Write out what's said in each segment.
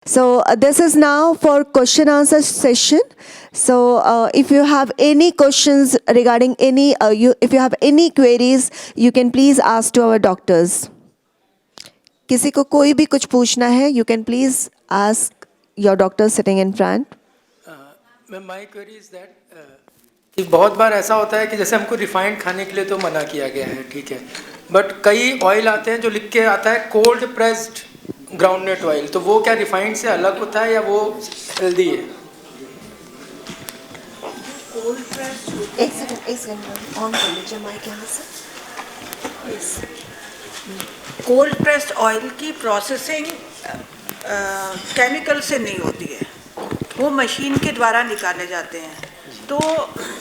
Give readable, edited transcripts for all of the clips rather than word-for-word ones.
So this is now for question answer session. So if you have any questions regarding any, if you have any queries, you can please ask to our doctors. किसी को कोई भी कुछ पूछना है, you can please ask your doctor sitting in front. Ma'am my query is that कि बहुत बार ऐसा होता है कि जैसे हमको रिफाइंड खाने के लिए तो मना किया गया है, ठीक है, बट कई ऑयल आते हैं जो लिख के आता है कोल्ड प्रेस्ड ग्राउंडनट ऑयल, तो वो क्या रिफाइंड से अलग होता है या वो हेल्दी है? कोल्ड प्रेस्ड एक सेकंड ऑन कर लीजिए माइक यहाँ से. कोल्ड प्रेस्ड ऑयल की प्रोसेसिंग केमिकल से नहीं होती है, वो मशीन के द्वारा निकाले जाते हैं. तो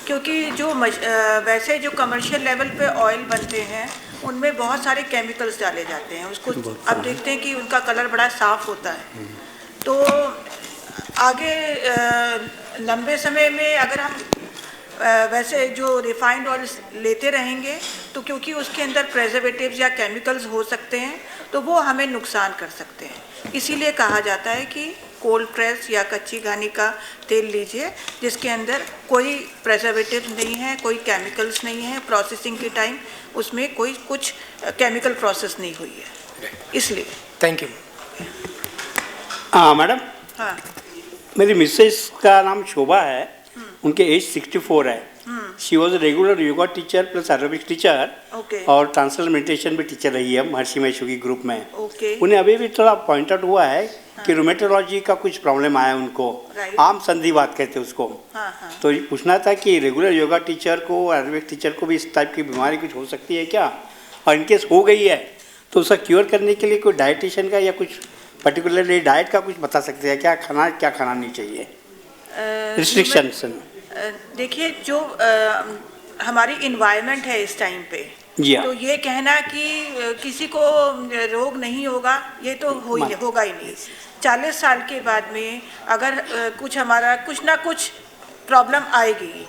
क्योंकि जो वैसे जो कमर्शियल लेवल पे ऑयल बनते हैं उनमें बहुत सारे केमिकल्स डाले जाते हैं. उसको अब देखते हैं कि उनका कलर बड़ा साफ होता है. तो आगे लंबे समय में अगर हम वैसे जो रिफाइंड ऑयल लेते रहेंगे तो क्योंकि उसके अंदर प्रेजर्वेटिव्स या केमिकल्स हो सकते हैं तो वो हमें नुकसान कर सकते हैं. इसीलिए कहा जाता है कि कोल्ड प्रेस या कच्ची घानी का तेल लीजिए जिसके अंदर कोई प्रेजर्वेटिव नहीं है, कोई केमिकल्स नहीं है, प्रोसेसिंग के टाइम उसमें कोई कुछ केमिकल प्रोसेस नहीं हुई है, इसलिए. Thank you. हाँ मैडम, हाँ, मेरी मिसेस का नाम शोभा है, उनके एज 64 है. She was regular yoga teacher plus aerobics teacher okay. और ट्रांसलेशन मेडिटेशन भी टीचर रही है महर्षि महेश योगी ग्रुप में. ओके. उन्हें अभी भी थोड़ा पॉइंट आउट हुआ है कि रोमेटोलॉजी का कुछ प्रॉब्लम आया उनको. Right. आम संधिवात कहते हैं उसको. हाँ, हाँ. तो ये पूछना था कि रेगुलर योगा टीचर को एरोबिक्स टीचर को भी इस टाइप की बीमारी कुछ हो सकती है क्या, और इनकेस हो गई है तो उसका क्योर करने के लिए कोई डाइटिशियन का या कुछ पर्टिकुलरली डाइट का कुछ बता सकते हैं, क्या खाना नहीं चाहिए, रिस्ट्रिक्शंस? देखिए जो हमारी इन्वायरमेंट है इस टाइम पे, जी हाँ. तो ये कहना कि किसी को रोग नहीं होगा ये तो होगा ही नहीं. 40 साल के बाद में अगर कुछ हमारा कुछ ना कुछ प्रॉब्लम आएगी.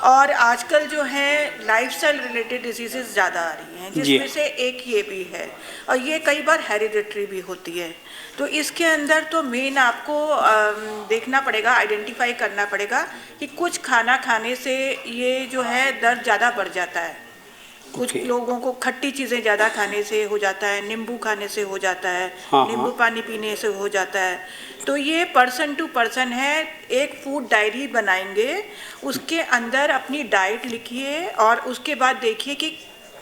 और आजकल जो है लाइफस्टाइल रिलेटेड डिजीजेस ज़्यादा आ रही हैं जिसमें से एक ये भी है, और ये कई बार हेरिडिटरी भी होती है. तो इसके अंदर तो मेन आपको देखना पड़ेगा, आइडेंटिफाई करना पड़ेगा कि कुछ खाना खाने से ये जो है दर्द ज़्यादा बढ़ जाता है. कुछ लोगों को खट्टी चीज़ें ज़्यादा खाने से हो जाता है, नींबू खाने से हो जाता है, नींबू पानी पीने से हो जाता है. तो ये पर्सन टू पर्सन है. एक फूड डायरी बनाएंगे, उसके अंदर अपनी डाइट लिखिए और उसके बाद देखिए कि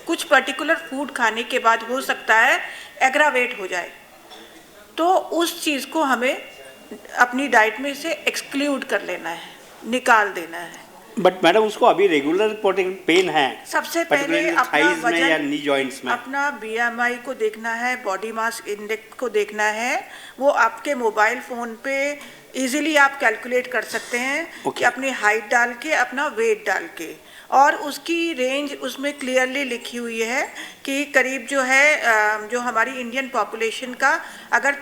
कुछ पर्टिकुलर फूड खाने के बाद हो सकता है एग्रावेट हो जाए, तो उस चीज़ को हमें अपनी डाइट में से एक्सक्लूड कर लेना है, निकाल देना है. बट मैडम उसको अभी रेगुलर पेन है, सबसे पहले अपना में या नी जॉइंट्स में अपना BMI को देखना है, बॉडी मास इंडेक्स को देखना है. वो आपके मोबाइल फ़ोन पे इजीली आप कैलकुलेट कर सकते हैं कि अपनी हाइट डाल के अपना वेट डाल के, और उसकी रेंज उसमें क्लियरली लिखी हुई है कि करीब जो है जो हमारी इंडियन पॉपुलेशन का अगर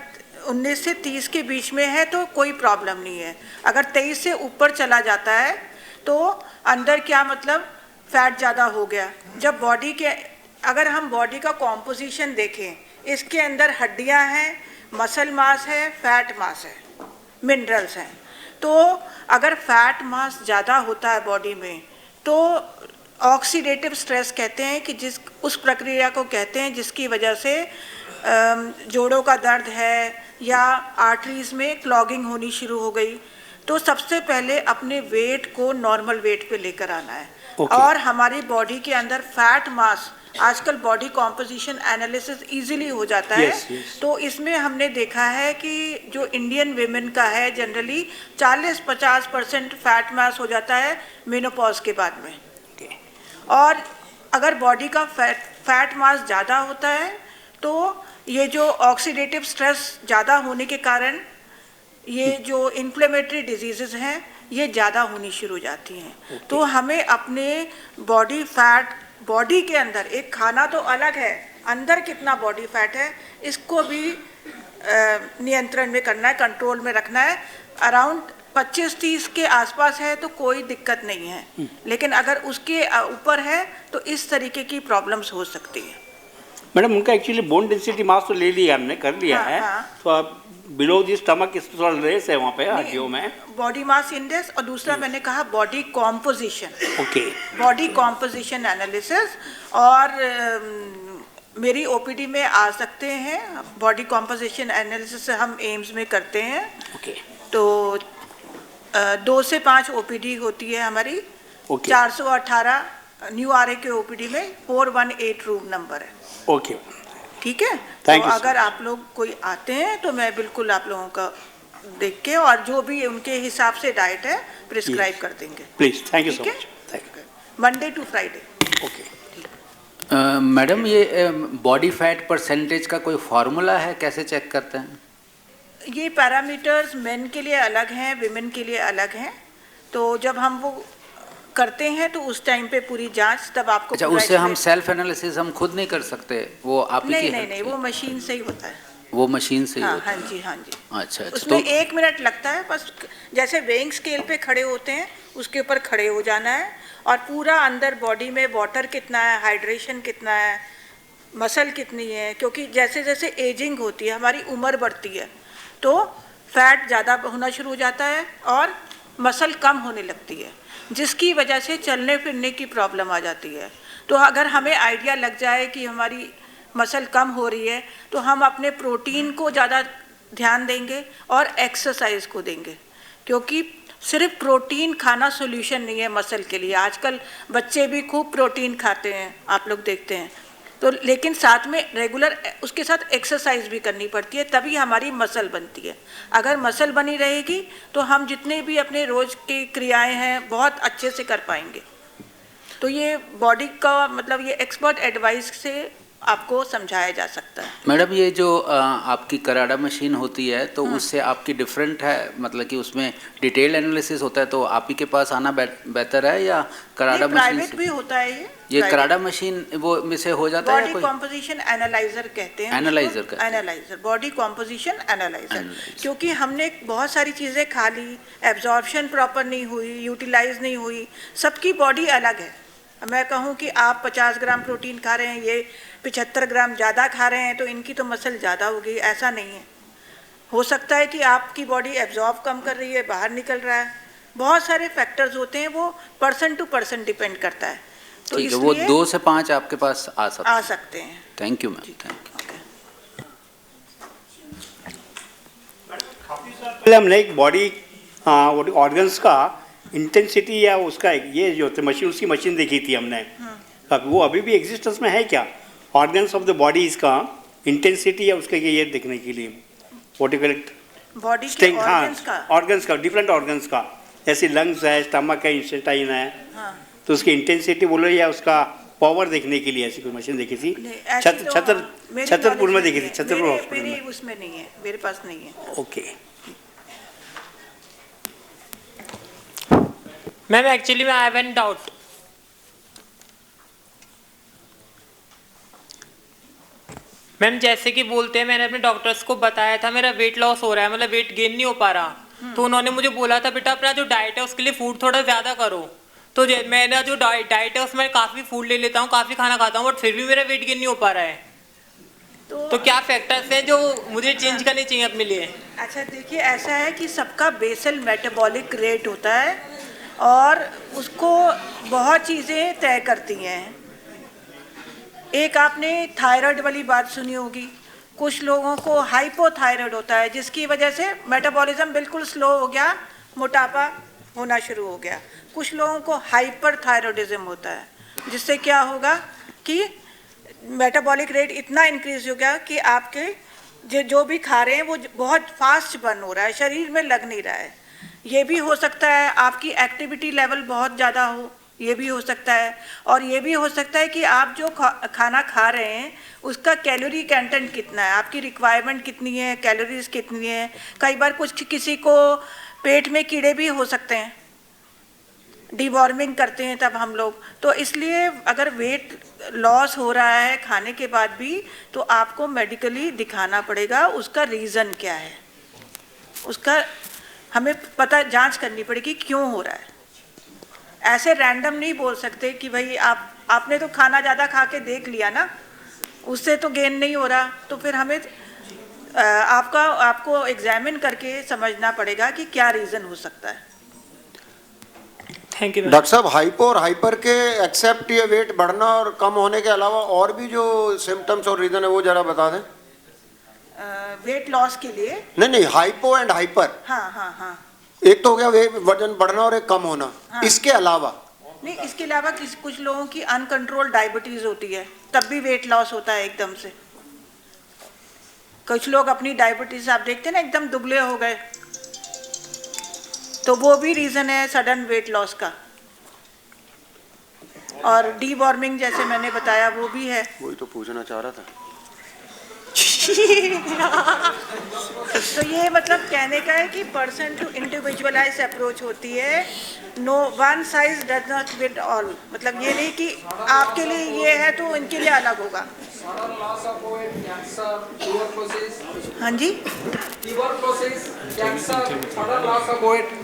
19 से 30 के बीच में है तो कोई प्रॉब्लम नहीं है. अगर 23 से ऊपर चला जाता है तो अंदर क्या मतलब फैट ज़्यादा हो गया. जब बॉडी के अगर हम बॉडी का कॉम्पोजिशन देखें, इसके अंदर हड्डियां हैं, मसल मास है, फैट मास है, मिनरल्स हैं. तो अगर फैट मास ज़्यादा होता है बॉडी में तो ऑक्सीडेटिव स्ट्रेस कहते हैं कि उस प्रक्रिया को कहते हैं जिसकी वजह से जोड़ों का दर्द है या आर्टरीज में क्लॉगिंग होनी शुरू हो गई. तो सबसे पहले अपने वेट को नॉर्मल वेट पे लेकर आना है. और हमारी बॉडी के अंदर फैट मास आजकल बॉडी कॉम्पोजिशन एनालिसिस इजीली हो जाता है. तो इसमें हमने देखा है कि जो इंडियन वीमेन का है जनरली 40-50% फैट मास हो जाता है मेनोपॉज के बाद में. और अगर बॉडी का फैट मास ज़्यादा होता है तो ये जो ऑक्सीडेटिव स्ट्रेस ज़्यादा होने के कारण ये जो इन्फ्लेमेटरी डिजीज़ेस हैं ये ज़्यादा होनी शुरू हो जाती हैं. तो हमें अपने बॉडी के अंदर, एक खाना तो अलग है, अंदर कितना बॉडी फैट है इसको भी नियंत्रण में करना है, कंट्रोल में रखना है. अराउंड 25-30 के आसपास है तो कोई दिक्कत नहीं है, लेकिन अगर उसके ऊपर है तो इस तरीके की प्रॉब्लम्स हो सकती है. मैडम उनका एक्चुअली बोन डेंसिटी मास तो ले लिया हमने, कर लिया है. तो आप बिलो दी स्टमक थोड़ा लेस है वहाँ पे हड्डियों में। बॉडी मास इंडेक्स और दूसरा मैंने कहा body composition. Okay. Body composition analysis और मेरी ओपीडी में आ सकते हैं। बॉडी कॉम्पोजिशन एनालिसिस हम एम्स में करते हैं। ओके। तो 2 से 5 ओपीडी होती है हमारी। ओके। 418 न्यू आरए के ओपीडी में 418 रूम नंबर है। ओके, ठीक है। Thank तो you, अगर आप लोग कोई आते हैं तो मैं बिल्कुल आप लोगों का देख के और जो भी उनके हिसाब से डाइट है प्रिस्क्राइब कर देंगे। प्लीज, थैंक यू सो ठीक है? Much. Thank you. Monday to Friday. Okay. Madam ये बॉडी फैट परसेंटेज का कोई फार्मूला है, कैसे चेक करते हैं? ये पैरामीटर्स मेन के लिए अलग हैं, विमेन के लिए अलग हैं। तो जब हम वो करते हैं तो उस टाइम पे पूरी जांच तब आपको अच्छा, उससे हम सेल्फ एनालिसिस हम खुद नहीं कर सकते, वो आप ही की नहीं वो मशीन से ही होता है। वो मशीन से ही हाँ होता है? हाँ जी हाँ जी। अच्छा अच्छा। उसमें 1 मिनट लगता है बस। जैसे वेइंग स्केल पे खड़े होते हैं उसके ऊपर खड़े हो जाना है और पूरा अंदर बॉडी में वाटर कितना है, हाइड्रेशन कितना है, मसल कितनी है, क्योंकि जैसे जैसे एजिंग होती है हमारी उम्र बढ़ती है तो फैट ज़्यादा होना शुरू हो जाता है और मसल कम होने लगती है, जिसकी वजह से चलने फिरने की प्रॉब्लम आ जाती है। तो अगर हमें आइडिया लग जाए कि हमारी मसल कम हो रही है तो हम अपने प्रोटीन को ज़्यादा ध्यान देंगे और एक्सरसाइज को देंगे, क्योंकि सिर्फ प्रोटीन खाना सोल्यूशन नहीं है मसल के लिए। आजकल बच्चे भी खूब प्रोटीन खाते हैं, आप लोग देखते हैं। तो लेकिन साथ में रेगुलर उसके साथ एक्सरसाइज भी करनी पड़ती है, तभी हमारी मसल बनती है। अगर मसल बनी रहेगी तो हम जितने भी अपने रोज़ की क्रियाएं हैं बहुत अच्छे से कर पाएंगे। तो ये बॉडी का मतलब ये एक्सपर्ट एडवाइस से आपको समझाया जा सकता है। मैडम ये जो आपकी कराडा मशीन होती है तो उससे आपकी डिफरेंट है, मतलब कि उसमें डिटेल एनालिसिस होता है, तो आप ही के पास आना बेहतर है या कराडा मशीन प्राइवेट भी होता है ये कराडा मशीन वो में से हो जाता है? बॉडी कॉम्पोजिशन एनालाइजर कहते हैं। Analyser body composition analyser. क्योंकि हमने बहुत सारी चीज़ें खा ली, एब्जॉर्प्शन प्रॉपर नहीं हुई, यूटिलाइज नहीं हुई, सबकी बॉडी अलग है। मैं कहूँ कि आप 50 ग्राम प्रोटीन खा रहे हैं, ये 75 ग्राम ज़्यादा खा रहे हैं तो इनकी तो मसल ज़्यादा होगी, ऐसा नहीं है। हो सकता है कि आपकी बॉडी एब्जॉर्ब कम कर रही है, बाहर निकल रहा है। बहुत सारे फैक्टर्स होते हैं, वो पर्सन टू पर्सन डिपेंड करता है। तो ठीक है, वो 2 से 5 आपके पास आ सकते हैं। Thank you ma'am, thank you. पहले हमने एक बॉडी ऑर्गन्स का इंटेंसिटी या उसका ये जो मशीन उसकी मशीन देखी थी हमने। अब वो अभी भी एग्जिस्टेंस में है क्या? ऑर्गन्स ऑफ द बॉडी इसका इंटेंसिटी या उसके ये देखने के लिए व्हाट यू करेक्ट बॉडी के ऑर्गन्स का डिफरेंट ऑर्गन्स का, जैसे लंग्स है, स्टमक है, इंटेस्टाइन है, तो उसकी इंटेंसिटी बोलो या उसका पावर देखने के लिए ऐसी कोई मशीन देखी थी? छतरपुर में देखी थी, छतरपुर हॉस्पिटल में। उसमें नहीं है, मेरे पास नहीं है। ओके मैम, एक्चुअली मैं I have an doubt. Ma'am जैसे कि बोलते हैं, मैंने अपने डॉक्टर्स को बताया था मेरा वेट लॉस हो रहा है, मतलब वेट गेन नहीं हो पा रहा। तो उन्होंने मुझे बोला था बेटा अपना जो डाइट है उसके लिए फूड थोड़ा ज़्यादा करो। तो मेरा जो डाइट है उसमें काफ़ी फूड ले लेता हूँ, काफ़ी खाना खाता हूँ, बट फिर भी मेरा वेट गेन नहीं हो पा रहा है। तो क्या फैक्टर्स हैं जो मुझे चेंज करने चाहिए अपने लिए? अच्छा देखिए, ऐसा है कि सबका बेसल मेटाबॉलिक रेट होता है और उसको बहुत चीज़ें तय करती हैं। एक आपने थायराइड वाली बात सुनी होगी, कुछ लोगों को हाइपोथायराइड होता है जिसकी वजह से मेटाबॉलिज्म बिल्कुल स्लो हो गया, मोटापा होना शुरू हो गया। कुछ लोगों को हाइपरथायराइडिज्म होता है जिससे क्या होगा कि मेटाबॉलिक रेट इतना इंक्रीज हो गया कि आपके जो भी खा रहे हैं वो बहुत फास्ट बर्न हो रहा है, शरीर में लग नहीं रहा है। ये भी हो सकता है आपकी एक्टिविटी लेवल बहुत ज़्यादा हो, ये भी हो सकता है। और ये भी हो सकता है कि आप जो खाना खा रहे हैं उसका कैलोरी कंटेंट कितना है, आपकी रिक्वायरमेंट कितनी है, कैलोरीज कितनी है। कई बार किसी को पेट में कीड़े भी हो सकते हैं, डिवॉर्मिंग करते हैं तब हम लोग। तो इसलिए अगर वेट लॉस हो रहा है खाने के बाद भी तो आपको मेडिकली दिखाना पड़ेगा, उसका रीज़न क्या है, उसका हमें पता जांच करनी पड़ेगी क्यों हो रहा है। ऐसे रैंडम नहीं बोल सकते कि भाई आपने तो खाना ज़्यादा खा के देख लिया ना, उससे तो गेन नहीं हो रहा, तो फिर हमें आपको एग्जामिन करके समझना पड़ेगा कि क्या रीज़न हो सकता है। Thank you ma'am. डॉक्टर साहब, हाइपो और हाइपर के एक्सेप्ट ये वेट बढ़ना और कम होने के अलावा और भी जो सिम्टम्स और रीजन है वो जरा बता दें। वेट लॉस के लिए नहीं, हाइपो एंड हाइपर, हाँ, एक तो हो गया वजन बढ़ना और एक कम होना, हाँ। इसके अलावा नहीं, इसके अलावा कुछ लोगों की अनकंट्रोल डायबिटीज होती है, तब भी वेट लॉस होता है एकदम से। कुछ लोग अपनी डायबिटीज आप देखते हैं ना एकदम दुबले हो गए, तो वो भी रीज़न है सडन वेट लॉस का। और डीवॉर्मिंग जैसे मैंने बताया वो भी है। वही तो पूछना चाह रहा था। तो ये मतलब कहने का है कि पर्सन टू इंडिविजुअलाइज अप्रोच होती है, no one size does not fit all. मतलब ये नहीं कि आपके लिए ये है तो इनके लिए अलग होगा। हाँ जी,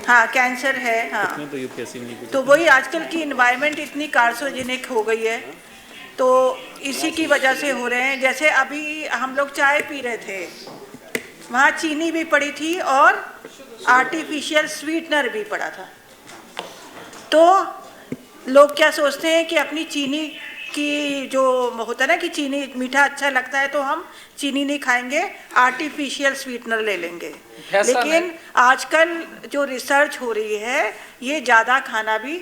हाँ कैंसर है, हाँ। तो वही आजकल की इन्वायरमेंट इतनी कार्सिनोजेनिक हो गई है, तो इसी की वजह से हो रहे हैं। जैसे अभी हम लोग चाय पी रहे थे, वहाँ चीनी भी पड़ी थी और आर्टिफिशियल स्वीटनर भी पड़ा था। तो लोग क्या सोचते हैं कि अपनी चीनी की जो होता है ना कि चीनी मीठा अच्छा लगता है तो हम चीनी नहीं खाएंगे, आर्टिफिशियल स्वीटनर ले लेंगे। लेकिन आजकल जो रिसर्च हो रही है, ये ज़्यादा खाना भी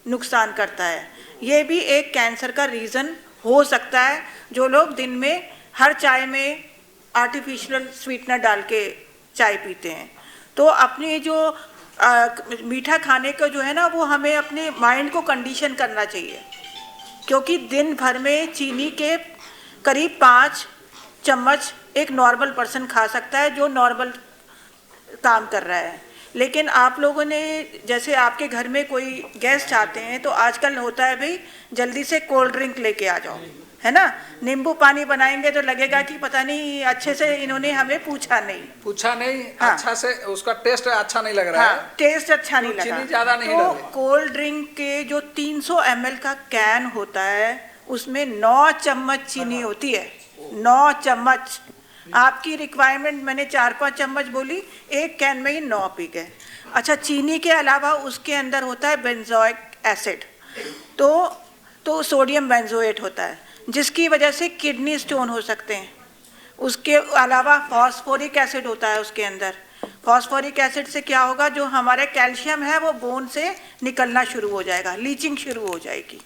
नुकसान करता है। ये भी एक कैंसर का रीज़न हो सकता है, जो लोग दिन में हर चाय में आर्टिफिशियल स्वीटनर डाल के चाय पीते हैं। तो अपनी जो मीठा खाने का जो है ना, वो हमें अपने माइंड को कंडीशन करना चाहिए, क्योंकि दिन भर में चीनी के करीब 5 चम्मच एक नॉर्मल पर्सन खा सकता है, जो नॉर्मल काम कर रहा है। लेकिन आप लोगों ने, जैसे आपके घर में कोई गेस्ट आते हैं तो आजकल होता है भाई जल्दी से कोल्ड ड्रिंक लेके आ जाओ, है ना। नींबू पानी बनाएंगे तो लगेगा कि पता नहीं अच्छे से इन्होंने हमें पूछा नहीं, हाँ। अच्छा से उसका टेस्ट अच्छा नहीं लग रहा हाँ, है, टेस्ट अच्छा नहीं लगा, चीनी ज्यादा नहीं तो डाली। कोल्ड ड्रिंक के जो 300 ml का कैन होता है, उसमें 9 चम्मच चीनी होती है, 9 चम्मच। आपकी रिक्वायरमेंट मैंने 4-5 चम्मच बोली, एक कैन में ही 9 पी गए। अच्छा, चीनी के अलावा उसके अंदर होता है बेंजोइक एसिड, तो सोडियम बेंजोएट होता है, जिसकी वजह से किडनी स्टोन हो सकते हैं। उसके अलावा फॉस्फोरिक एसिड होता है उसके अंदर। फॉस्फोरिक एसिड से क्या होगा, जो हमारे कैल्शियम है वो बोन से निकलना शुरू हो जाएगा, लीचिंग शुरू हो जाएगी,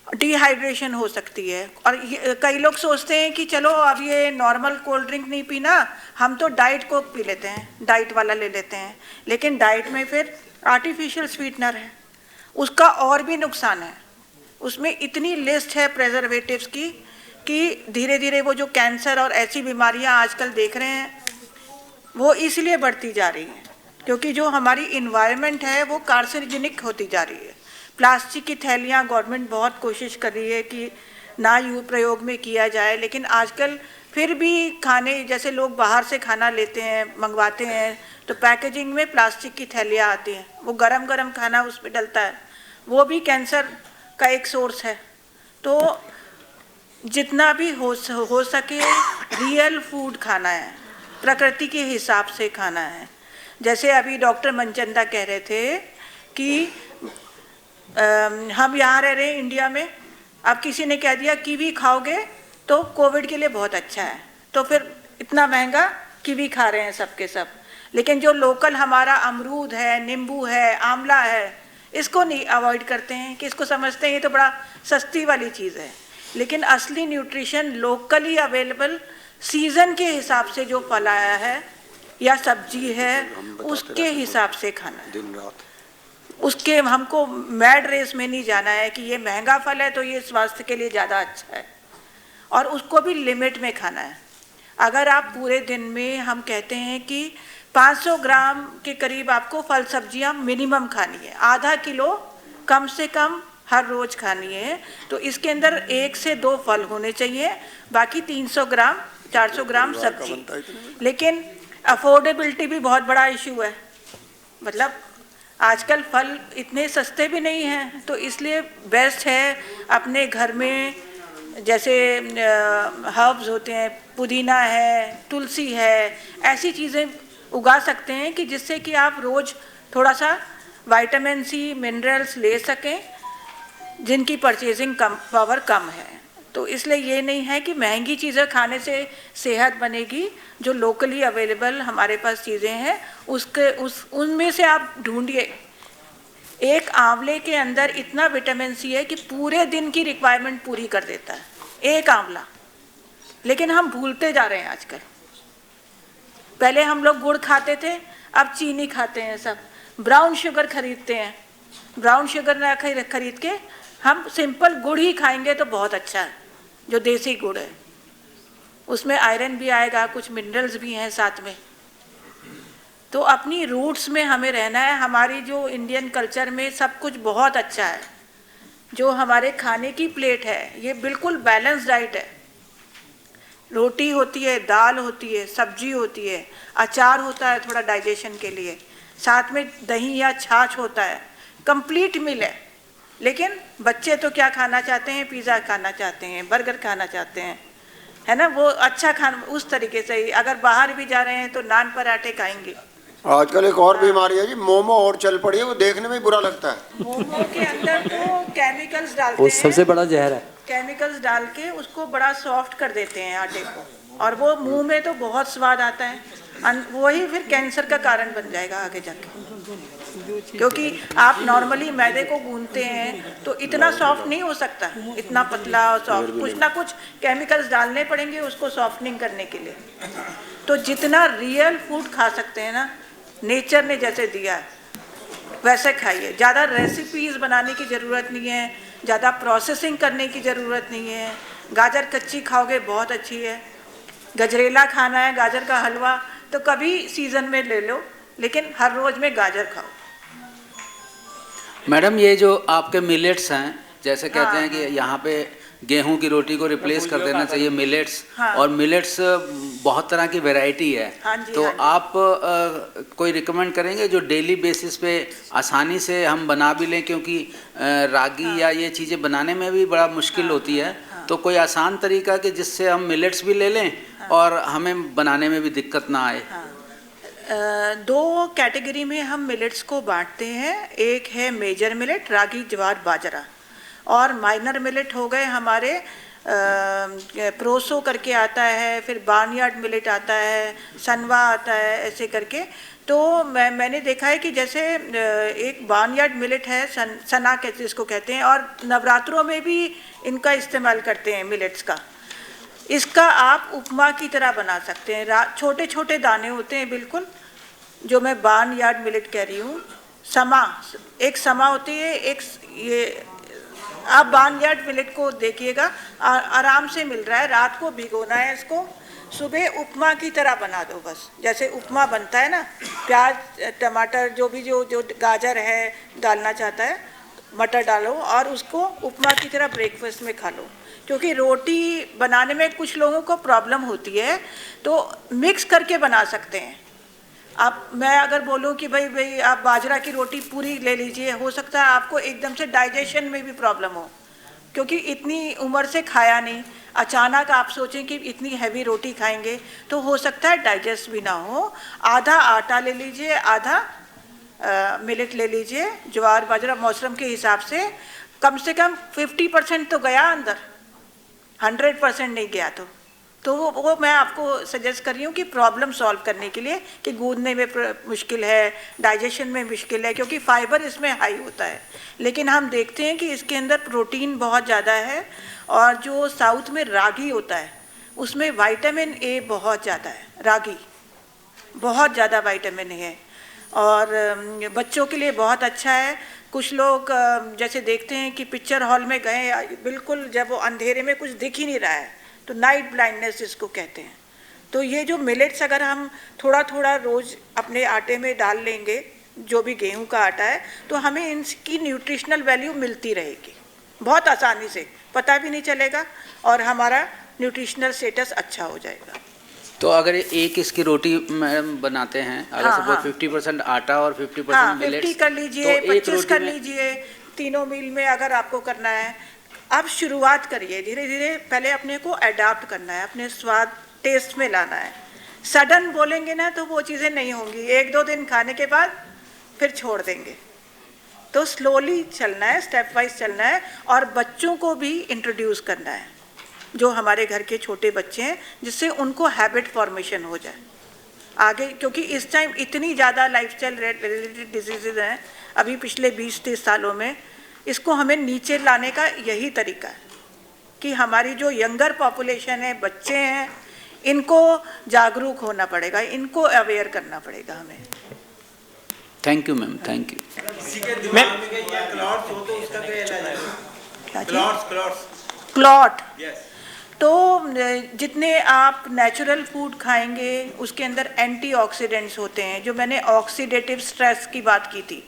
डिहाइड्रेशन हो सकती है। और कई लोग सोचते हैं कि चलो अब ये नॉर्मल कोल्ड ड्रिंक नहीं पीना, हम तो डाइट कोक पी लेते हैं, डाइट वाला ले लेते हैं। लेकिन डाइट में फिर आर्टिफिशियल स्वीटनर है, उसका और भी नुकसान है। उसमें इतनी लिस्ट है प्रेजर्वेटिव्स की कि धीरे धीरे वो जो कैंसर और ऐसी बीमारियां आजकल देख रहे हैं, वो इसलिए बढ़ती जा रही हैं क्योंकि जो हमारी इन्वायरमेंट है वो कार्सिनोजेनिक होती जा रही है। प्लास्टिक की थैलियाँ गवर्नमेंट बहुत कोशिश कर रही है कि ना प्रयोग में किया जाए, लेकिन आजकल फिर भी खाने, जैसे लोग बाहर से खाना लेते हैं, मंगवाते हैं, तो पैकेजिंग में प्लास्टिक की थैलियाँ आती हैं, वो गरम गरम खाना उस पर डलता है, वो भी कैंसर का एक सोर्स है। तो जितना भी हो सके रियल फूड खाना है, प्रकृति के हिसाब से खाना है। जैसे अभी डॉक्टर मनचंदा कह रहे थे कि हम यहाँ रह रहे हैं इंडिया में, अब किसी ने कह दिया कीवी खाओगे तो कोविड के लिए बहुत अच्छा है, तो फिर इतना महंगा कीवी खा रहे हैं सबके सब। लेकिन जो लोकल हमारा अमरूद है, नींबू है, आंवला है, इसको नहीं अवॉइड करते हैं कि इसको समझते हैं ये तो बड़ा सस्ती वाली चीज़ है। लेकिन असली न्यूट्रिशन लोकली अवेलेबल सीज़न के हिसाब से जो फल आया है या सब्जी है, उसके हिसाब से खाना है। दिन रात उसके हमको मैड रेस में नहीं जाना है कि ये महंगा फल है तो ये स्वास्थ्य के लिए ज़्यादा अच्छा है, और उसको भी लिमिट में खाना है। अगर आप पूरे दिन में, हम कहते हैं कि 500 ग्राम के करीब आपको फल सब्जियां मिनिमम खानी है, आधा किलो कम से कम हर रोज़ खानी है। तो इसके अंदर 1 से 2 फल होने चाहिए, बाकी 300 ग्राम 400 ग्राम सब्जी। लेकिन अफोर्डेबिलिटी भी बहुत बड़ा इशू है, मतलब आजकल फल इतने सस्ते भी नहीं हैं, तो इसलिए बेस्ट है अपने घर में जैसे हर्ब्स होते हैं, पुदीना है, तुलसी है, ऐसी चीज़ें उगा सकते हैं कि जिससे कि आप रोज़ थोड़ा सा विटामिन सी मिनरल्स ले सकें, जिनकी परचेजिंग पावर कम है। तो इसलिए ये नहीं है कि महंगी चीज़ें खाने से सेहत बनेगी। जो लोकली अवेलेबल हमारे पास चीज़ें हैं उनमें से आप ढूंढिए। एक आंवले के अंदर इतना विटामिन सी है कि पूरे दिन की रिक्वायरमेंट पूरी कर देता है, एक आंवला। लेकिन हम भूलते जा रहे हैं आजकल। पहले हम लोग गुड़ खाते थे, अब चीनी खाते हैं, सब ब्राउन शुगर खरीदते हैं। ब्राउन शुगर ना खरीद के हम सिंपल गुड़ ही खाएंगे तो बहुत अच्छा है, जो देसी गुड़ है। उसमें आयरन भी आएगा, कुछ मिनरल्स भी हैं साथ में। तो अपनी रूट्स में हमें रहना है। हमारी जो इंडियन कल्चर में सब कुछ बहुत अच्छा है। जो हमारे खाने की प्लेट है ये बिल्कुल बैलेंस डाइट है। रोटी होती है, दाल होती है, सब्जी होती है, अचार होता है थोड़ा डाइजेशन के लिए, साथ में दही या छाछ होता है, कंप्लीट मील है। लेकिन बच्चे तो क्या खाना चाहते हैं? पिज़्ज़ा खाना चाहते हैं, बर्गर खाना चाहते हैं, है ना। वो अच्छा खाना उस तरीके से ही, अगर बाहर भी जा रहे हैं तो नान पराठे खाएंगे। आजकल एक और बीमारी है जी, मोमो और चल पड़ी है, वो देखने में ही बुरा लगता है। मोमो के अंदर तो केमिकल्स डालते वो हैं, सबसे बड़ा जहर है। केमिकल्स डाल के उसको बड़ा सॉफ्ट कर देते हैं आटे को, और वो मुंह में तो बहुत स्वाद आता है। वही फिर कैंसर का कारण बन जाएगा आगे जाके। क्योंकि आप नॉर्मली मैदे को गूंथते हैं तो इतना सॉफ्ट नहीं हो सकता, इतना पतला और सॉफ्ट। कुछ ना कुछ केमिकल्स डालने पड़ेंगे उसको सॉफ्टनिंग करने के लिए। तो जितना रियल फूड खा सकते हैं ना, नेचर ने जैसे दिया है वैसे खाइए। ज़्यादा रेसिपीज़ बनाने की ज़रूरत नहीं है, ज़्यादा प्रोसेसिंग करने की ज़रूरत नहीं है। गाजर कच्ची खाओगे बहुत अच्छी है। गजरेला खाना है, गाजर का हलवा, तो कभी सीज़न में ले लो, लेकिन हर रोज़ में गाजर खाओ। मैडम, ये जो आपके मिलेट्स हैं, जैसे कहते हैं कि यहाँ पे गेहूं की रोटी को रिप्लेस कर देना चाहिए मिलेट्स, और मिलेट्स बहुत तरह की वैरायटी है। तो आप कोई रिकमेंड करेंगे जो डेली बेसिस पे आसानी से हम बना भी लें, क्योंकि रागी या ये चीज़ें बनाने में भी बड़ा मुश्किल होती है। तो कोई आसान तरीका कि जिससे हम मिलेट्स भी ले लें और हमें बनाने में भी दिक्कत ना आए। दो कैटेगरी में हम मिलेट्स को बांटते हैं। एक है मेजर मिलेट, रागी, ज्वार, बाजरा, और माइनर मिलेट हो गए हमारे प्रोसो करके आता है, फिर बार्नयार्ड मिलेट आता है, सनवा आता है, ऐसे करके। तो मैंने देखा है कि जैसे एक बार्नयार्ड मिलेट है, सना कहते इसको कहते हैं, और नवरात्रों में भी इनका इस्तेमाल करते हैं मिलेट्स का। इसका आप उपमा की तरह बना सकते हैं। छोटे छोटे दाने होते हैं बिल्कुल, जो मैं बार्नयार्ड मिलेट कह रही हूँ। समा, एक समा होती है, एक ये आप बार्नयार्ड मिलेट को देखिएगा, आराम से मिल रहा है। रात को भिगोना है इसको, सुबह उपमा की तरह बना दो बस। जैसे उपमा बनता है ना, प्याज टमाटर जो गाजर है डालना चाहता है, मटर डालो और उसको उपमा की तरह ब्रेकफास्ट में खा लो। क्योंकि रोटी बनाने में कुछ लोगों को प्रॉब्लम होती है, तो मिक्स करके बना सकते हैं आप। मैं अगर बोलूं कि भाई आप बाजरा की रोटी पूरी ले लीजिए, हो सकता है आपको एकदम से डाइजेशन में भी प्रॉब्लम हो, क्योंकि इतनी उम्र से खाया नहीं। अचानक आप सोचें कि इतनी हैवी रोटी खाएंगे तो हो सकता है डाइजेस्ट भी ना हो। आधा आटा ले लीजिए, आधा मिलेट ले लीजिए, ज्वार बाजरा मौसम के हिसाब से। कम 50% तो गया अंदर, 100% नहीं गया तो वो मैं आपको सजेस्ट कर रही हूँ कि प्रॉब्लम सॉल्व करने के लिए, कि गूंदने में मुश्किल है, डाइजेशन में मुश्किल है, क्योंकि फाइबर इसमें हाई होता है। लेकिन हम देखते हैं कि इसके अंदर प्रोटीन बहुत ज़्यादा है, और जो साउथ में रागी होता है उसमें विटामिन ए बहुत ज़्यादा है। रागी बहुत ज़्यादा विटामिन है, और बच्चों के लिए बहुत अच्छा है। कुछ लोग जैसे देखते हैं कि पिक्चर हॉल में गए, बिल्कुल जब वो अंधेरे में कुछ दिख ही नहीं रहा है, तो नाइट ब्लाइंडनेस इसको कहते हैं। तो ये जो मिलेट्स अगर हम थोड़ा थोड़ा रोज़ अपने आटे में डाल लेंगे, जो भी गेहूं का आटा है, तो हमें इनकी न्यूट्रिशनल वैल्यू मिलती रहेगी बहुत आसानी से, पता भी नहीं चलेगा, और हमारा न्यूट्रिशनल स्टेटस अच्छा हो जाएगा। तो अगर एक इसकी रोटी मैडम बनाते हैं, अगर सपोज 50% आटा और 50% मिलेट्स, 50 कर लीजिए, 25 कर लीजिए, तीनों मील में अगर आपको करना है। अब शुरुआत करिए धीरे धीरे, पहले अपने को अडाप्ट करना है, अपने स्वाद टेस्ट में लाना है। सडन बोलेंगे ना तो वो चीज़ें नहीं होंगी, 1-2 दिन खाने के बाद फिर छोड़ देंगे। तो स्लोली चलना है, स्टेप वाइज चलना है, और बच्चों को भी इंट्रोड्यूस करना है, जो हमारे घर के छोटे बच्चे हैं, जिससे उनको हैबिट फॉर्मेशन हो जाए आगे। क्योंकि इस टाइम इतनी ज़्यादा लाइफस्टाइल रिलेटेड डिजीज़ हैं अभी पिछले 20-30 सालों में, इसको हमें नीचे लाने का यही तरीका है कि हमारी जो यंगर पॉपुलेशन है, बच्चे हैं, इनको जागरूक होना पड़ेगा, इनको अवेयर करना पड़ेगा हमें। Thank you ma'am, thank you. Clot, तो जितने आप नेचुरल फूड खाएंगे उसके अंदर एंटीऑक्सीडेंट्स होते हैं, जो मैंने ऑक्सीडेटिव स्ट्रेस की बात की थी,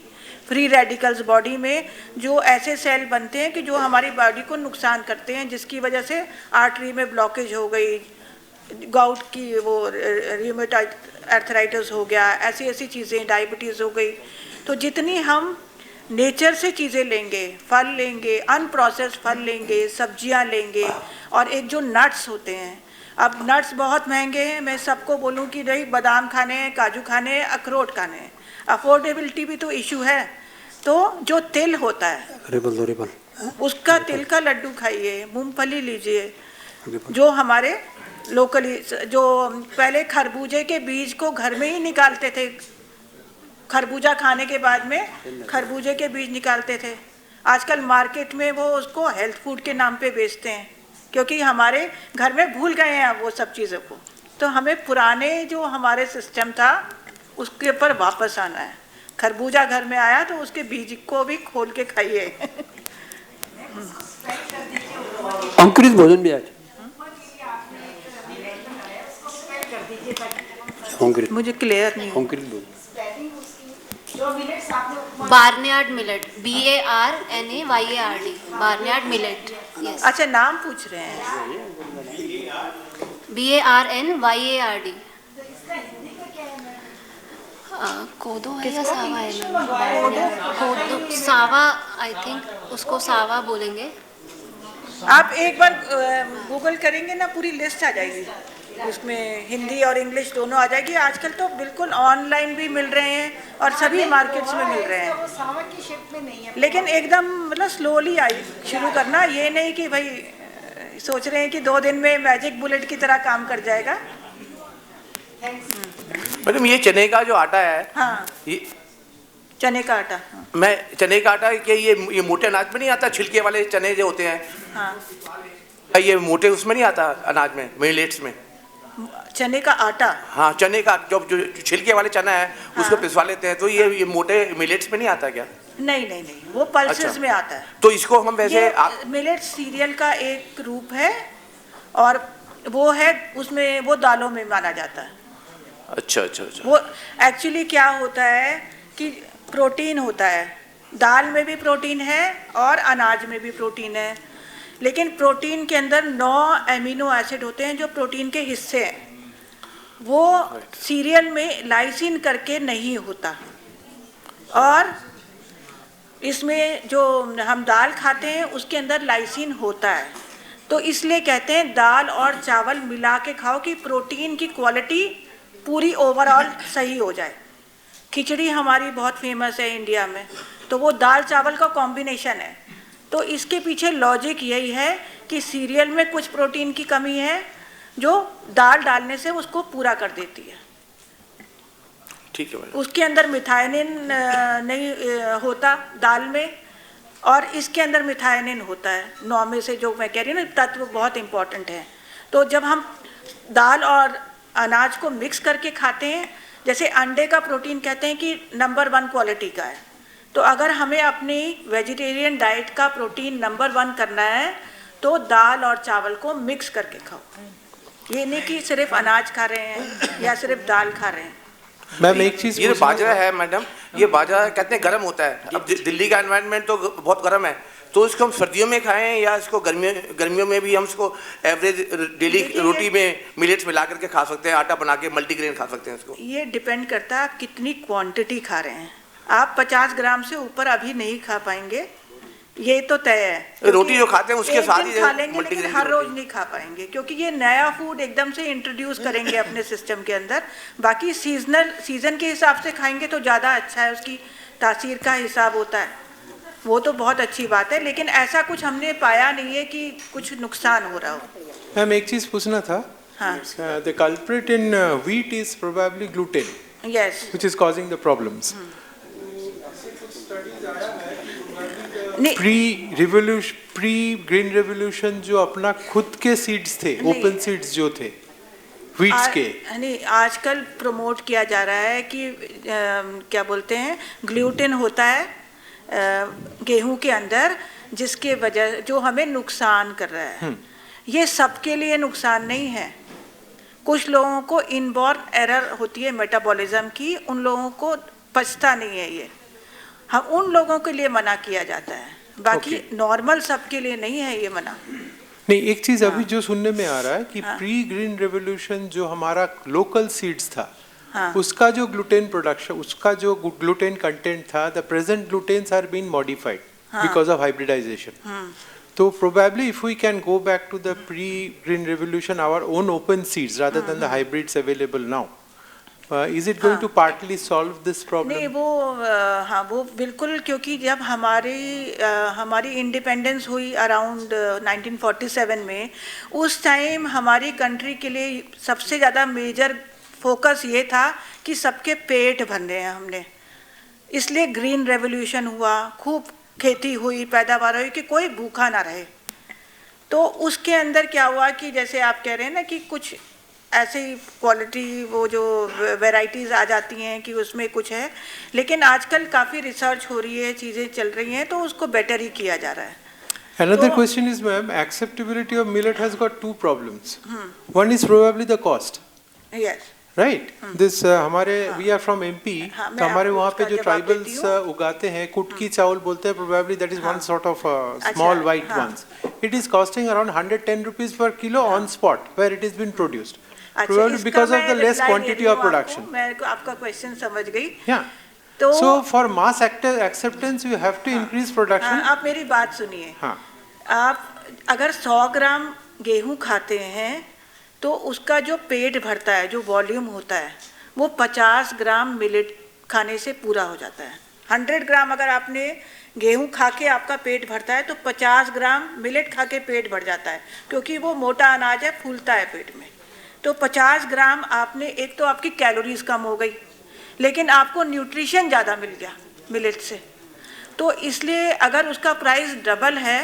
फ्री रेडिकल्स बॉडी में जो ऐसे सेल बनते हैं कि जो हमारी बॉडी को नुकसान करते हैं, जिसकी वजह से आर्टरी में ब्लॉकेज हो गई, गाउट की वो रियूमेटॉइड आर्थराइटिस हो गया, ऐसी ऐसी चीज़ें, डायबिटीज़ हो गई। तो जितनी हम नेचर से चीज़ें लेंगे, फल लेंगे, अनप्रोसेस्ड फल लेंगे, सब्जियां लेंगे, और एक जो नट्स होते हैं, अब नट्स बहुत महंगे हैं, मैं सबको बोलूं कि नहीं बादाम खाने हैं, काजू खाने हैं, अखरोट खाने हैं, अफोर्डेबिलिटी भी तो इशू है। तो जो तिल होता है उसका तिल का लड्डू खाइए, मूंगफली लीजिए, जो हमारे लोकली, जो पहले खरबूजे के बीज को घर में ही निकालते थे, खरबूजा खाने के बाद में खरबूजे के बीज निकालते थे, आजकल मार्केट में वो उसको हेल्थ फूड के नाम पे बेचते हैं, क्योंकि हमारे घर में भूल गए हैं वो सब चीज़ों को। तो हमें पुराने जो हमारे सिस्टम था उसके ऊपर वापस आना है। खरबूजा घर में आया तो उसके बीज को भी खोल के खाइए। अंकुरित भोजन भी आज मुझे क्लियर नहीं। अंकुरित भोजन barnyard millet, BARNAYARD, barnyard millet. Yes, अच्छा नाम पूछ रहे हैं। BARNYARD। कोदो है या सावा है मैम? कोदो, सावा, आई थिंक उसको सावा बोलेंगे। आप एक बार गूगल करेंगे ना, पूरी लिस्ट आ जाएगी, उसमें हिंदी और इंग्लिश दोनों आ जाएगी। आजकल तो बिल्कुल ऑनलाइन भी मिल रहे हैं और सभी मार्केट्स में मिल रहे हैं, लेकिन एकदम मतलब स्लोली शुरू करना, ये नहीं कि भाई सोच रहे हैं कि 2 दिन में मैजिक बुलेट की तरह काम कर जाएगा। मैडम ये चने का जो आटा है, हाँ, ये चने का आटा, हाँ। मैं चने का आटा क्या ये मोटे अनाज में नहीं आता? छिलके वाले चने जो होते हैं, हाँ, ये मोटे उसमें नहीं आता अनाज में, मिलेट्स में? चने का आटा, हाँ, चने का जो छिलके वाले चना है, हाँ, उसको पिसवा लेते हैं, तो ये मोटे मिलेट्स में नहीं आता क्या? नहीं नहीं नहीं, वो पल्सेस अच्छा, में आता है। तो इसको हम वैसे मिलेट सीरियल का एक रूप है, और वो है उसमें वो दालों में माना जाता है। अच्छा अच्छा अच्छा। वो एक्चुअली क्या होता है कि प्रोटीन होता है, दाल में भी प्रोटीन है और अनाज में भी प्रोटीन है, लेकिन प्रोटीन के अंदर 9 एमिनो एसिड होते हैं जो प्रोटीन के हिस्से हैं। वो सीरियल में लाइसिन करके नहीं होता, और इसमें जो हम दाल खाते हैं उसके अंदर लाइसिन होता है। तो इसलिए कहते हैं दाल और चावल मिला के खाओ कि प्रोटीन की क्वालिटी पूरी ओवरऑल सही हो जाए। खिचड़ी हमारी बहुत फेमस है इंडिया में, तो वो दाल चावल का कॉम्बिनेशन है। तो इसके पीछे लॉजिक यही है कि सीरियल में कुछ प्रोटीन की कमी है जो दाल डालने से उसको पूरा कर देती है। ठीक है मैडम। उसके अंदर मिथायोनिन नहीं होता दाल में, और इसके अंदर मिथायोनिन होता है। 9 में से जो मैं कह रही हूँ ना, तत्व बहुत इंपॉर्टेंट है। तो जब हम दाल और अनाज को मिक्स करके खाते हैं, जैसे अंडे का प्रोटीन कहते हैं कि नंबर 1 क्वालिटी का है, तो अगर हमें अपनी वेजिटेरियन डाइट का प्रोटीन नंबर 1 करना है तो दाल और चावल को मिक्स करके खाओ। ये नहीं कि सिर्फ अनाज खा रहे हैं या सिर्फ दाल खा रहे हैं। मैम एक चीज, ये बाजरा है मैडम, ये बाजरा कहते हैं गर्म होता है। अब दिल्ली का एनवायरनमेंट तो बहुत गर्म है, तो इसको हम सर्दियों में खाएं या इसको गर्मियों में भी हम इसको एवरेज डेली रोटी में मिलेट्स मिला करके खा सकते हैं, आटा बना के मल्टीग्रेन खा सकते हैं इसको? ये डिपेंड करता है आप कितनी क्वांटिटी खा रहे हैं। आप 50 ग्राम से ऊपर अभी नहीं खा पाएंगे, ये तो तय है। रोटी जो खाते हैं उसके एक साथ दिन ही खा लेंगे, लेकिन मल्टीग्रेन हर की रोज रोटी। नहीं खा पाएंगे, क्योंकि ये नया फूड एकदम से इंट्रोड्यूस करेंगे अपने सिस्टम के अंदर। बाकी सीजन के हिसाब से खाएंगे तो ज़्यादा अच्छा है, उसकी तासीर का हिसाब होता है, वो तो बहुत अच्छी बात है। लेकिन ऐसा कुछ हमने पाया नहीं है कि कुछ नुकसान हो रहा हो। मैम एक चीज पूछना था। हाँ, the culprit in wheat is probably gluten, yes. which is causing the problems. Pre green revolution जो अपना खुद के सीड्स थे, ओपन सीड्स जो थे वीट्स के, नहीं, आजकल प्रमोट किया जा रहा है कि क्या बोलते हैं, ग्लूटेन होता है गेहूं के अंदर, जिसके वजह जो हमें नुकसान कर रहा है। ये सबके लिए नुकसान नहीं है। कुछ लोगों को इनबॉर्न एरर होती है मेटाबॉलिज्म की, उन लोगों को पचता नहीं है ये, हम उन लोगों के लिए मना किया जाता है। बाकी नॉर्मल सबके लिए नहीं है ये मना। नहीं, एक चीज अभी जो सुनने में आ रहा है कि प्री ग्रीन रेवोल्यूशन जो हमारा लोकल सीड्स था, उसका जो ग्लूटेन प्रोडक्शन, उसका जो ग्लूटेन कंटेंट था, the present glutens are being modified because of hybridisation. So probably if we can go back to the pre-green revolution, our own open seeds rather than the hybrids available now, is it going to partly solve this problem? नहीं, वो हाँ, वो बिल्कुल, क्योंकि जब हमारी independence हुई around 1947 में, उस टाइम हमारी कंट्री के लिए सबसे ज़्यादा मेजर फोकस ये था कि सबके पेट भरने हैं हमने, इसलिए ग्रीन रेवोल्यूशन हुआ, खूब खेती हुई, पैदावार हुई कि कोई भूखा ना रहे। तो उसके अंदर क्या हुआ कि जैसे आप कह रहे हैं ना कि कुछ ऐसे ही क्वालिटी वो जो वैरायटीज़ आ जाती हैं कि उसमें कुछ है, लेकिन आजकल काफ़ी रिसर्च हो रही है, चीज़ें चल रही हैं, तो उसको बेटर ही किया जा रहा है। Another question is, ma'am, acceptability of millet has got two problems. One is probably the cost. Yes. Right? This हमारे we are from MP, तो हमारे वहाँ पे जो tribals उगाते हैं, कुटकी चावल बोलते हैं, probably that is one sort of small white ones. It is costing around 110 rupees per kilo on spot where it has been produced. Probably because of the less quantity of production. मैं आपका question समझ गई। Yeah. तो So for mass acceptance, you have to increase production. आप मेरी बात सुनिए। हाँ. आप अगर 100 ग्राम गेहूं खाते हैं तो उसका जो पेट भरता है, जो वॉल्यूम होता है, वो 50 ग्राम मिलेट खाने से पूरा हो जाता है। 100 ग्राम अगर आपने गेहूं खा के आपका पेट भरता है तो 50 ग्राम मिलेट खा के पेट भर जाता है, क्योंकि वो मोटा अनाज है, फूलता है पेट में। तो 50 ग्राम आपने, एक तो आपकी कैलोरीज कम हो गई, लेकिन आपको न्यूट्रिशन ज़्यादा मिल गया मिलेट से। तो इसलिए अगर उसका प्राइस डबल है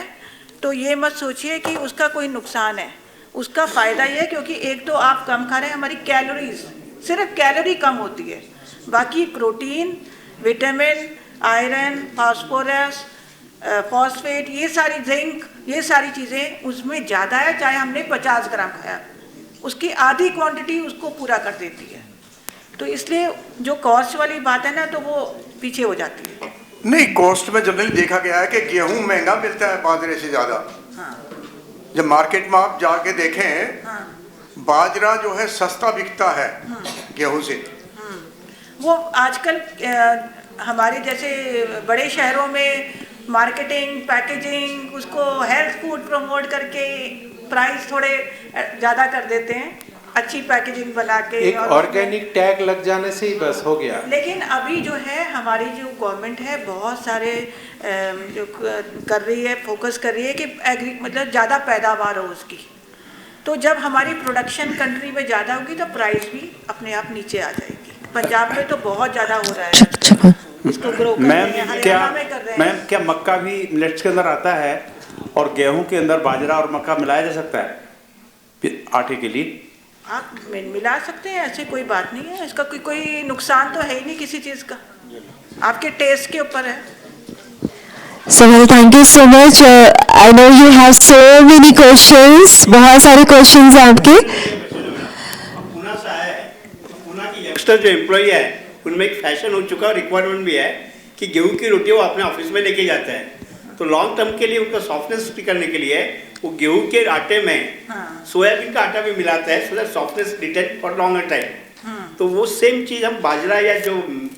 तो ये मत सोचिए कि उसका कोई नुकसान है, उसका फ़ायदा ये है क्योंकि एक तो आप कम खा रहे हैं, हमारी कैलोरीज, सिर्फ कैलोरी कम होती है, बाकी protein, vitamin, iron, phosphorus, phosphate, ये सारी जिंक, ये सारी चीज़ें उसमें ज़्यादा है। चाहे हमने 50 ग्राम खाया, उसकी आधी क्वांटिटी उसको पूरा कर देती है। तो इसलिए जो कॉस्ट वाली बात है ना, तो वो पीछे हो जाती है। नहीं, कॉस्ट में जनरली देखा गया है कि गेहूं महंगा मिलता है बाजरे से ज़्यादा। जब मार्केट में आप जाके देखें, बाजरा जो है सस्ता बिकता है गेहूं से। वो आजकल हमारे जैसे बड़े शहरों में मार्केटिंग, पैकेजिंग, उसको हेल्थ फूड प्रमोट करके प्राइस थोड़े ज़्यादा कर देते हैं, अच्छी पैकेजिंग बना के, एक ऑर्गेनिक टैग लग जाने से ही बस हो गया। लेकिन अभी जो है हमारी जो गवर्नमेंट है बहुत सारे जो कर रही है, फोकस कर रही है कि मतलब ज़्यादा पैदावार हो उसकी। तो जब हमारी प्रोडक्शन कंट्री में ज़्यादा होगी तो प्राइस भी अपने आप नीचे आ जाएगी। पंजाब में तो बहुत ज़्यादा हो रहा है, इसको ग्रो कर रहे हैं, हरियाणा में कर रहे हैं। मैम, क्या मक्का भी मिलेट्स के अंदर आता है और गेहूं के अंदर बाजरा और मक्का मिलाया जा सकता है आटे के लिए? आप मिला सकते हैं, ऐसी कोई बात नहीं है, इसका कोई नुकसान तो है ही नहीं किसी चीज़ का, आपके टेस्ट के ऊपर है। So thank you so much. I know you have so many questions. बहुत सारे questions हैं आपके। पुणे से आया है, पुणे की यंगस्टर जो एम्प्लॉई है उनमें एक फैशन हो चुका है, रिक्वायरमेंट भी है कि गेहूं की रोटी वो अपने ऑफिस में लेके जाते हैं। तो लॉन्ग टर्म के लिए उनका सॉफ्टनेस करने के लिए वो गेहूं के आटे में सोयाबीन का आटा भी मिलाता है, so that softness retain for longer time. तो वो सेम चीज़ हम बाजरा या जो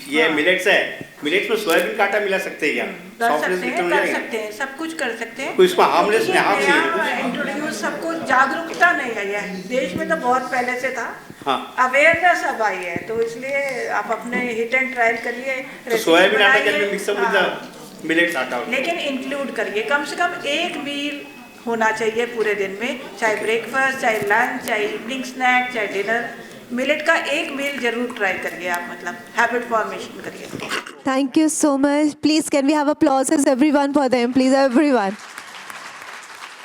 ये मिलेट्स है मिलेट्स में सोयाबीन का आटा मिला सकते हैं क्या? कर Softness सकते हैं, return हो कर जाएगा? सकते हैं, सब कुछ कर सकते हैं। कोई इसमें harmless नहीं, harm नहीं है। इंट्रोड्यूस सबको जागरूकता नहीं आई है, देश में तो बहुत पहले से था, हाँ। अवेयरनेस अब आई है, तो इसलिए आप अपने हिट एंड ट्रायल करिए, तो रेसिपी सोयाबीन आटा बनाइए, कैन मिक्स अप हाँ। विद मिलेट्स आटा। लेकिन इंक्लूड करिए, कम से कम एक मील होना चाहिए पूरे दिन में, चाहे ब्रेकफास्ट, चाहे लंच, चाहे इवनिंग स्नैक, चाहे डिनर, मिलेट का एक मील जरूर ट्राई करिए आप, मतलब हैबिट फॉर्मेशन करिए। Thank you so much. Please, can we have applauses everyone for them? Please, everyone.